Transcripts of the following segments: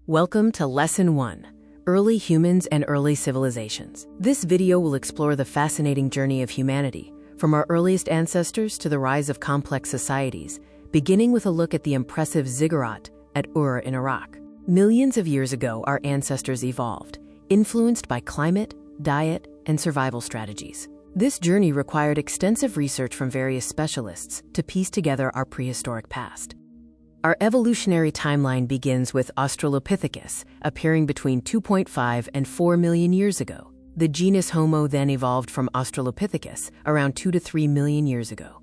Welcome to Lesson 1, Early Humans and Early Civilizations. This video will explore the fascinating journey of humanity, from our earliest ancestors to the rise of complex societies, beginning with a look at the impressive ziggurat at Ur in Iraq. Millions of years ago, our ancestors evolved, influenced by climate, diet, and survival strategies. This journey required extensive research from various specialists to piece together our prehistoric past. Our evolutionary timeline begins with Australopithecus, appearing between 2.5 and 4 million years ago. The genus Homo then evolved from Australopithecus around 2 to 3 million years ago.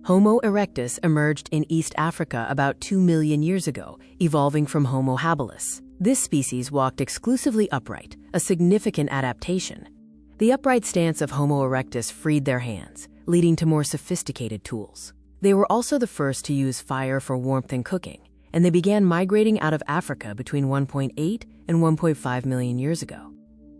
Homo erectus emerged in East Africa about 2 million years ago, evolving from Homo habilis. This species walked exclusively upright, a significant adaptation. The upright stance of Homo erectus freed their hands, leading to more sophisticated tools. They were also the first to use fire for warmth and cooking, and they began migrating out of Africa between 1.8 and 1.5 million years ago.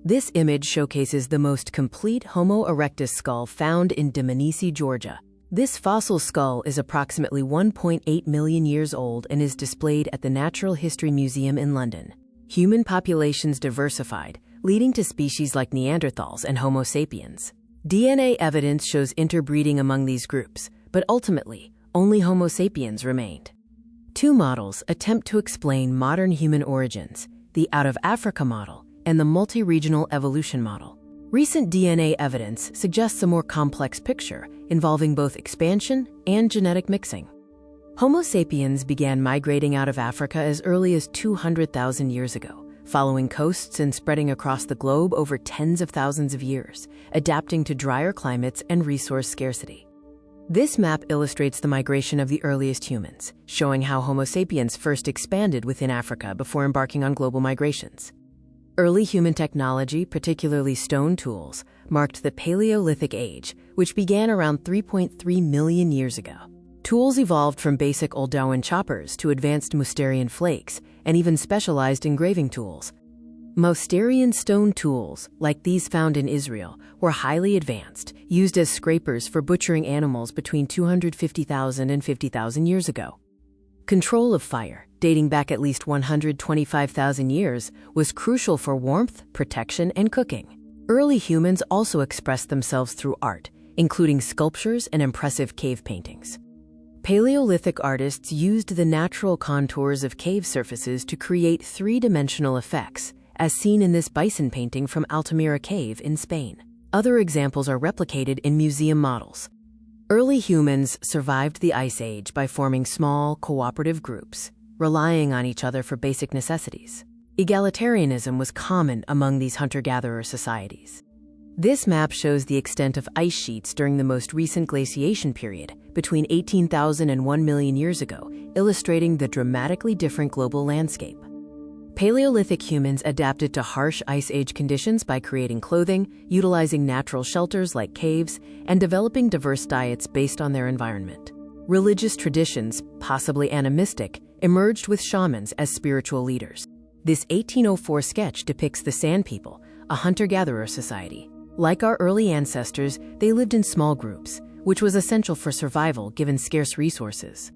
This image showcases the most complete Homo erectus skull found in Dmanisi, Georgia. This fossil skull is approximately 1.8 million years old and is displayed at the Natural History Museum in London. Human populations diversified, leading to species like Neanderthals and Homo sapiens. DNA evidence shows interbreeding among these groups, but ultimately, only Homo sapiens remained. Two models attempt to explain modern human origins, the out-of-Africa model and the multi-regional evolution model. Recent DNA evidence suggests a more complex picture involving both expansion and genetic mixing. Homo sapiens began migrating out of Africa as early as 200,000 years ago, following coasts and spreading across the globe over tens of thousands of years, adapting to drier climates and resource scarcity. This map illustrates the migration of the earliest humans, showing how Homo sapiens first expanded within Africa before embarking on global migrations. Early human technology, particularly stone tools, marked the Paleolithic Age, which began around 3.3 million years ago. Tools evolved from basic Oldowan choppers to advanced Mousterian flakes and even specialized engraving tools. Mousterian stone tools, like these found in Israel, were highly advanced, used as scrapers for butchering animals between 250,000 and 50,000 years ago. Control of fire, dating back at least 125,000 years, was crucial for warmth, protection, and cooking. Early humans also expressed themselves through art, including sculptures and impressive cave paintings. Paleolithic artists used the natural contours of cave surfaces to create three-dimensional effects, as seen in this bison painting from Altamira Cave in Spain. Other examples are replicated in museum models. Early humans survived the Ice Age by forming small, cooperative groups, relying on each other for basic necessities. Egalitarianism was common among these hunter-gatherer societies. This map shows the extent of ice sheets during the most recent glaciation period, between 18,000 and 1 million years ago, illustrating the dramatically different global landscape. Paleolithic humans adapted to harsh Ice Age conditions by creating clothing, utilizing natural shelters like caves, and developing diverse diets based on their environment. Religious traditions, possibly animistic, emerged with shamans as spiritual leaders. This 1804 sketch depicts the Sand People, a hunter-gatherer society. Like our early ancestors, they lived in small groups, which was essential for survival given scarce resources.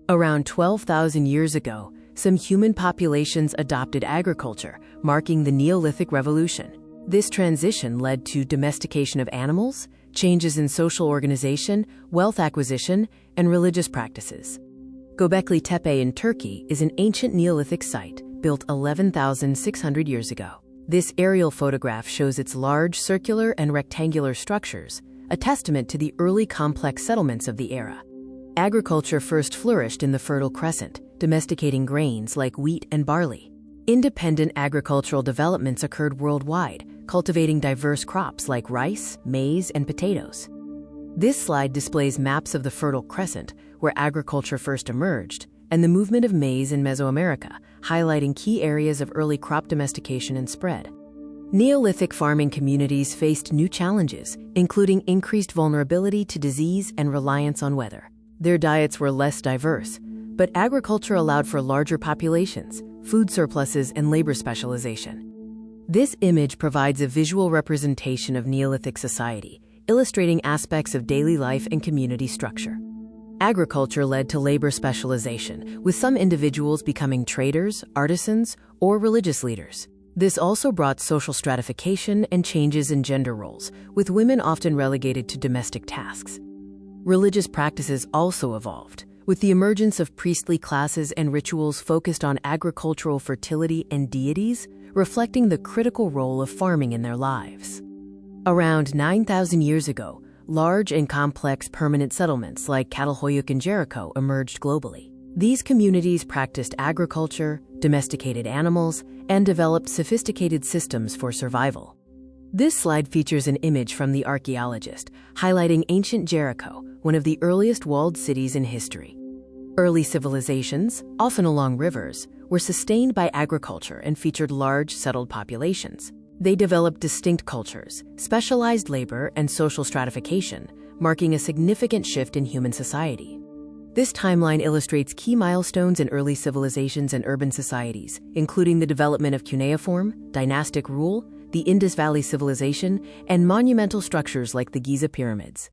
Around 12,000 years ago, some human populations adopted agriculture, marking the Neolithic Revolution. This transition led to domestication of animals, changes in social organization, wealth acquisition, and religious practices. Göbekli Tepe in Turkey is an ancient Neolithic site built 11,600 years ago. This aerial photograph shows its large circular and rectangular structures, a testament to the early complex settlements of the era. Agriculture first flourished in the Fertile Crescent, domesticating grains like wheat and barley. Independent agricultural developments occurred worldwide, cultivating diverse crops like rice, maize, and potatoes. This slide displays maps of the Fertile Crescent, where agriculture first emerged, and the movement of maize in Mesoamerica, highlighting key areas of early crop domestication and spread. Neolithic farming communities faced new challenges, including increased vulnerability to disease and reliance on weather. Their diets were less diverse, but agriculture allowed for larger populations, food surpluses, and labor specialization. This image provides a visual representation of Neolithic society, illustrating aspects of daily life and community structure. Agriculture led to labor specialization, with some individuals becoming traders, artisans, or religious leaders. This also brought social stratification and changes in gender roles, with women often relegated to domestic tasks. Religious practices also evolved, with the emergence of priestly classes and rituals focused on agricultural fertility and deities, reflecting the critical role of farming in their lives. Around 9,000 years ago, large and complex permanent settlements like Catalhoyuk and Jericho emerged globally. These communities practiced agriculture, domesticated animals, and developed sophisticated systems for survival. This slide features an image from the archaeologist, highlighting ancient Jericho, one of the earliest walled cities in history. Early civilizations, often along rivers, were sustained by agriculture and featured large, settled populations. They developed distinct cultures, specialized labor, and social stratification, marking a significant shift in human society. This timeline illustrates key milestones in early civilizations and urban societies, including the development of cuneiform, dynastic rule, the Indus Valley Civilization, and monumental structures like the Giza pyramids.